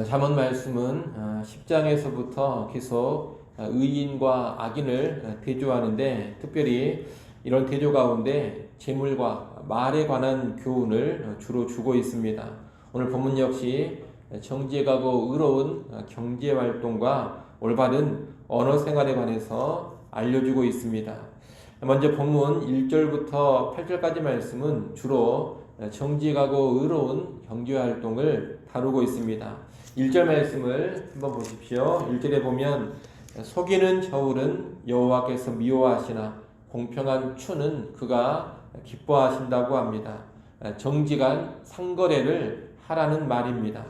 잠언 말씀은 10장에서부터 계속 의인과 악인을 대조하는데, 특별히 이런 대조 가운데 재물과 말에 관한 교훈을 주로 주고 있습니다. 오늘 본문 역시 정직하고 의로운 경제활동과 올바른 언어 생활에 관해서 알려주고 있습니다. 먼저 본문 1절부터 8절까지 말씀은 주로 정직하고 의로운 경제활동을 다루고 있습니다. 1절 말씀을 한번 보십시오. 1절에 보면 속이는 저울은 여호와께서 미워하시나 공평한 추는 그가 기뻐하신다고 합니다. 정직한 상거래를 하라는 말입니다.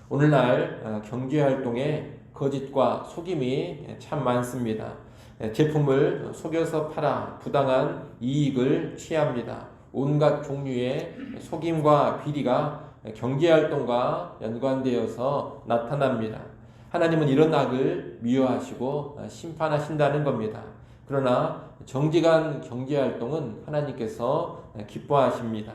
오늘날 경제활동에 거짓과 속임이 참 많습니다. 제품을 속여서 팔아 부당한 이익을 취합니다. 온갖 종류의 속임과 비리가 경제활동과 연관되어서 나타납니다. 하나님은 이런 악을 미워하시고 심판하신다는 겁니다. 그러나 정직한 경제활동은 하나님께서 기뻐하십니다.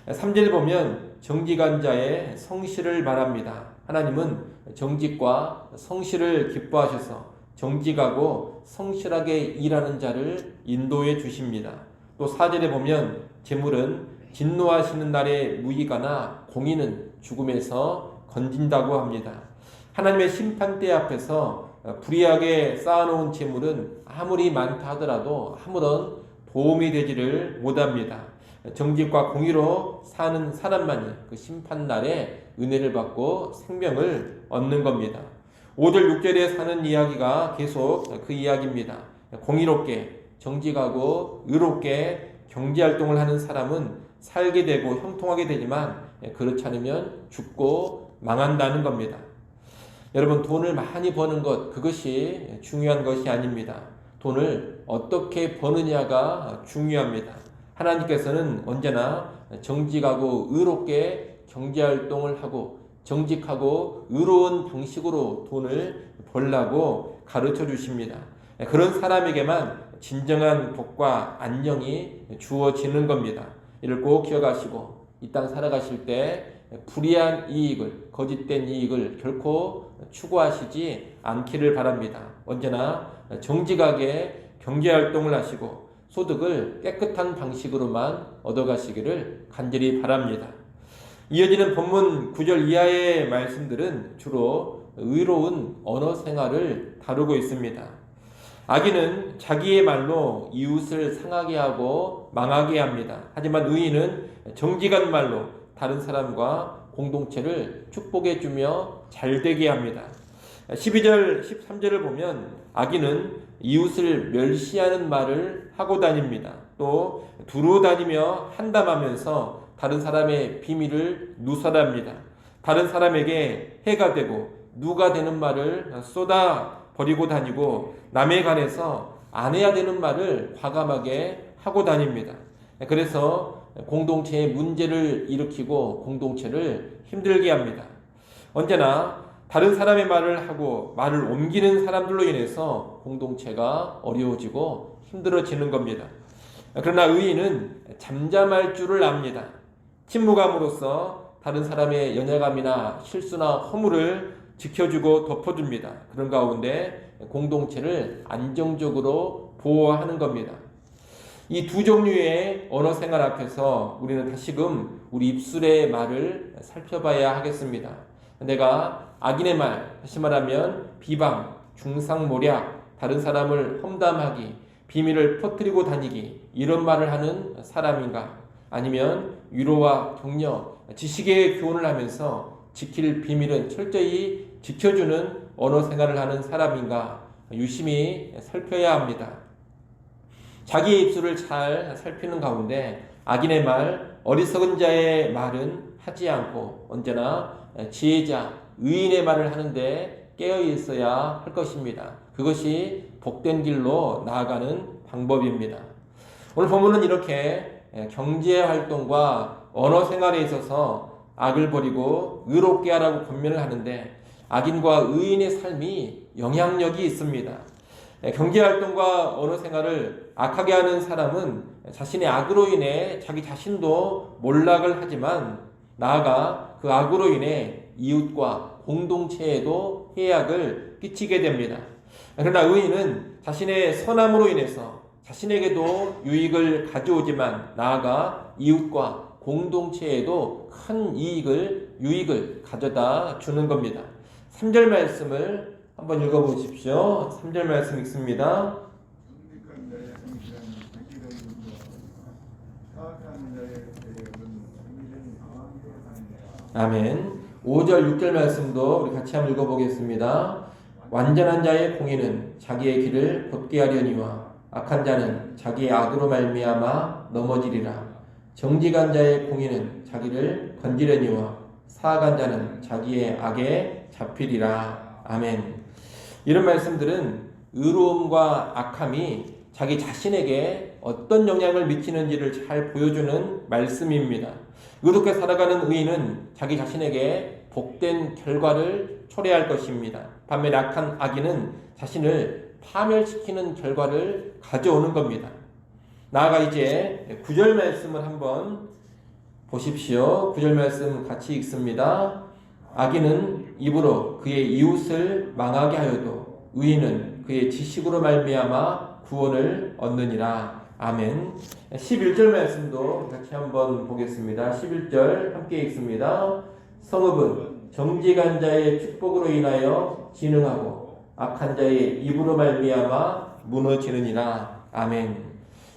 3절 보면 정직한 자의 성실을 말합니다. 하나님은 정직과 성실을 기뻐하셔서 정직하고 성실하게 일하는 자를 인도해 주십니다. 또 4절에 보면 재물은 진노하시는 날에 무익하나 공의는 죽음에서 건진다고 합니다. 하나님의 심판대 앞에서 불의하게 쌓아놓은 재물은 아무리 많다 하더라도 아무런 도움이 되지를 못합니다. 정직과 공의로 사는 사람만이 그 심판날에 은혜를 받고 생명을 얻는 겁니다. 5절 6절에 사는 이야기가 계속 그 이야기입니다. 공의롭게 정직하고 의롭게 경제활동을 하는 사람은 살게 되고 형통하게 되지만 그렇지 않으면 죽고 망한다는 겁니다. 여러분, 돈을 많이 버는 것, 그것이 중요한 것이 아닙니다. 돈을 어떻게 버느냐가 중요합니다. 하나님께서는 언제나 정직하고 의롭게 경제활동을 하고 정직하고 의로운 방식으로 돈을 벌라고 가르쳐 주십니다. 그런 사람에게만 진정한 복과 안녕이 주어지는 겁니다. 이를 꼭 기억하시고 이 땅 살아가실 때 불의한 이익을, 거짓된 이익을 결코 추구하시지 않기를 바랍니다. 언제나 정직하게 경제활동을 하시고 소득을 깨끗한 방식으로만 얻어가시기를 간절히 바랍니다. 이어지는 본문 9절 이하의 말씀들은 주로 의로운 언어 생활을 다루고 있습니다. 악인은 자기의 말로 이웃을 상하게 하고 망하게 합니다. 하지만 의인은 정직한 말로 다른 사람과 공동체를 축복해 주며 잘되게 합니다. 12절 13절을 보면 악인은 이웃을 멸시하는 말을 하고 다닙니다. 또 두루 다니며 한담하면서 다른 사람의 비밀을 누설합니다. 다른 사람에게 해가 되고 누가 되는 말을 쏟아 버리고 다니고 남에 관해서 안 해야 되는 말을 과감하게 하고 다닙니다. 그래서 공동체에 문제를 일으키고 공동체를 힘들게 합니다. 언제나 다른 사람의 말을 하고 말을 옮기는 사람들로 인해서 공동체가 어려워지고 힘들어지는 겁니다. 그러나 의인은 잠잠할 줄을 압니다. 침묵함으로써 다른 사람의 연약함이나 실수나 허물을 지켜주고 덮어줍니다. 그런 가운데 공동체를 안정적으로 보호하는 겁니다. 이 두 종류의 언어 생활 앞에서 우리는 다시금 우리 입술의 말을 살펴봐야 하겠습니다. 내가 악인의 말, 다시 말하면 비방, 중상모략, 다른 사람을 험담하기, 비밀을 퍼뜨리고 다니기, 이런 말을 하는 사람인가? 아니면 위로와 격려, 지식의 교훈을 하면서 지킬 비밀은 철저히 지켜주는 언어 생활을 하는 사람인가? 유심히 살펴야 합니다. 자기의 입술을 잘 살피는 가운데 악인의 말, 어리석은 자의 말은 하지 않고 언제나 지혜자, 의인의 말을 하는데 깨어 있어야 할 것입니다. 그것이 복된 길로 나아가는 방법입니다. 오늘 본문은 이렇게 경제활동과 언어 생활에 있어서 악을 버리고 의롭게 하라고 권면을 하는데 악인과 의인의 삶이 영향력이 있습니다. 경제활동과 언어 생활을 악하게 하는 사람은 자신의 악으로 인해 자기 자신도 몰락을 하지만 나아가 그 악으로 인해 이웃과 공동체에도 해악을 끼치게 됩니다. 그러나 의인은 자신의 선함으로 인해서 자신에게도 유익을 가져오지만 나아가 이웃과 공동체에도 큰 유익을 가져다 주는 겁니다. 3절 말씀을 한번 읽어보십시오. 3절 말씀 읽습니다. 아멘. 5절 6절 말씀도 우리 같이 한번 읽어보겠습니다. 완전한 자의 공의는 자기의 길을 곧게 하려니와 악한 자는 자기의 악으로 말미암아 넘어지리라. 정직한 자의 공의는 자기를 건지려니와 사악한 자는 자기의 악에 잡히리라. 아멘. 이런 말씀들은 의로움과 악함이 자기 자신에게 어떤 영향을 미치는지를 잘 보여주는 말씀입니다. 의롭게 살아가는 의인은 자기 자신에게 복된 결과를 초래할 것입니다. 반면 악한 악인은 자신을 파멸시키는 결과를 가져오는 겁니다. 나아가 이제 9절 말씀을 한번 보십시오. 9절 말씀 같이 읽습니다. 악인은 입으로 그의 이웃을 망하게 하여도 의인은 그의 지식으로 말미암아 구원을 얻느니라. 아멘. 11절 말씀도 같이 한번 보겠습니다. 11절 함께 읽습니다. 성읍은 정직한 자의 축복으로 인하여 진흥하고 악한 자의 입으로 말미암아 무너지느니라. 아멘.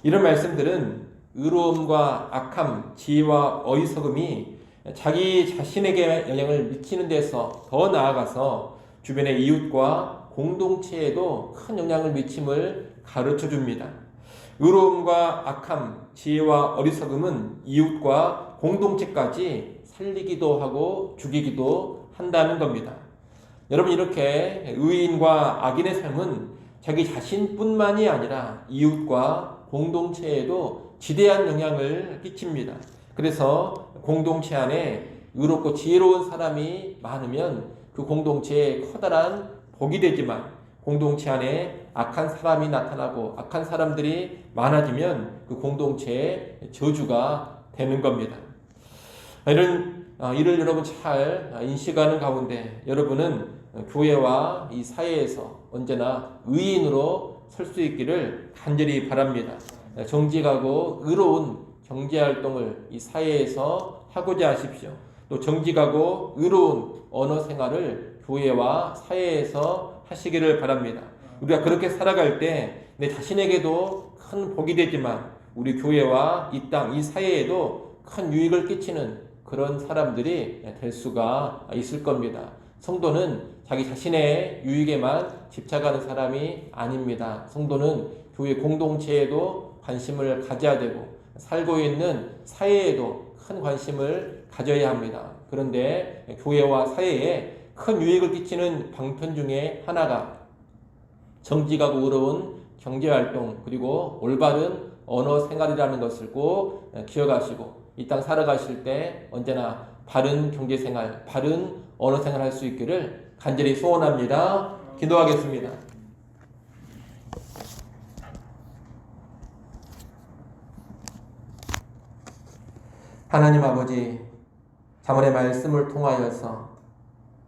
이런 말씀들은 의로움과 악함, 지혜와 어리석음이 자기 자신에게 영향을 미치는 데서 더 나아가서 주변의 이웃과 공동체에도 큰 영향을 미침을 가르쳐 줍니다. 의로움과 악함, 지혜와 어리석음은 이웃과 공동체까지 살리기도 하고 죽이기도 한다는 겁니다. 여러분, 이렇게 의인과 악인의 삶은 자기 자신뿐만이 아니라 이웃과 공동체에도 지대한 영향을 끼칩니다. 그래서 공동체 안에 의롭고 지혜로운 사람이 많으면 그 공동체에 커다란 복이 되지만 공동체 안에 악한 사람이 나타나고 악한 사람들이 많아지면 그 공동체의 저주가 되는 겁니다. 이를 여러분 잘 인식하는 가운데 여러분은 교회와 이 사회에서 언제나 의인으로 설 수 있기를 간절히 바랍니다. 정직하고 의로운 경제활동을 이 사회에서 하고자 하십시오. 또 정직하고 의로운 언어 생활을 교회와 사회에서 하시기를 바랍니다. 우리가 그렇게 살아갈 때 내 자신에게도 큰 복이 되지만 우리 교회와 이 땅, 이 사회에도 큰 유익을 끼치는 그런 사람들이 될 수가 있을 겁니다. 성도는 자기 자신의 유익에만 집착하는 사람이 아닙니다. 성도는 교회 공동체에도 관심을 가져야 되고 살고 있는 사회에도 큰 관심을 가져야 합니다. 그런데 교회와 사회에 큰 유익을 끼치는 방편 중에 하나가 정직하고 의로운 경제활동 그리고 올바른 언어 생활이라는 것을 꼭 기억하시고 이 땅 살아가실 때 언제나 바른 경제생활, 바른 언어생활 할 수 있기를 간절히 소원합니다. 기도하겠습니다. 하나님 아버지, 자문의 말씀을 통하여서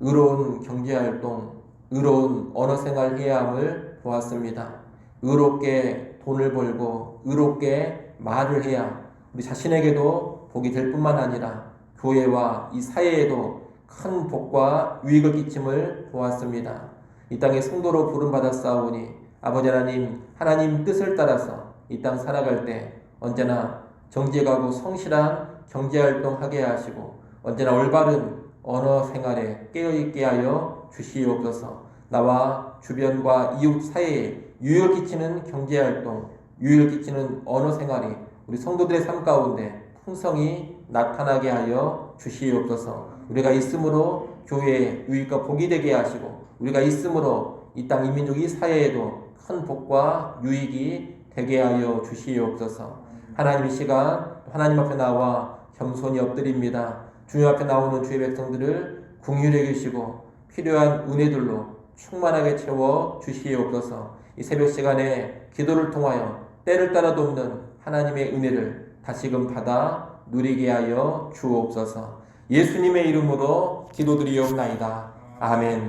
의로운 경제활동, 의로운 언어생활 해야 함을 보았습니다. 의롭게 돈을 벌고 의롭게 말을 해야 우리 자신에게도 복이 될 뿐만 아니라 교회와 이 사회에도 큰 복과 유익을 끼침을 보았습니다. 이 땅의 성도로 부름받았사오니 아버지 하나님, 하나님 뜻을 따라서 이 땅 살아갈 때 언제나 정직하고 성실한 경제활동 하게 하시고 언제나 올바른 언어 생활에 깨어있게 하여 주시옵소서. 나와 주변과 이웃 사회에 유익을 끼치는 경제활동, 유익을 끼치는 언어 생활이 우리 성도들의 삶 가운데 풍성히 나타나게 하여 주시옵소서. 우리가 있음으로 교회에 유익과 복이 되게 하시고 우리가 있음으로 이 땅 이민족 이 사회에도 큰 복과 유익이 되게 하여 주시옵소서. 하나님 이 시간 하나님 앞에 나와 겸손히 엎드립니다. 주님 앞에 나오는 주의 백성들을 긍휼히 여기시고 필요한 은혜들로 충만하게 채워 주시옵소서. 이 새벽 시간에 기도를 통하여 때를 따라 돕는 하나님의 은혜를 다시금 받아 누리게 하여 주옵소서. 예수님의 이름으로 기도드리옵나이다. 아멘.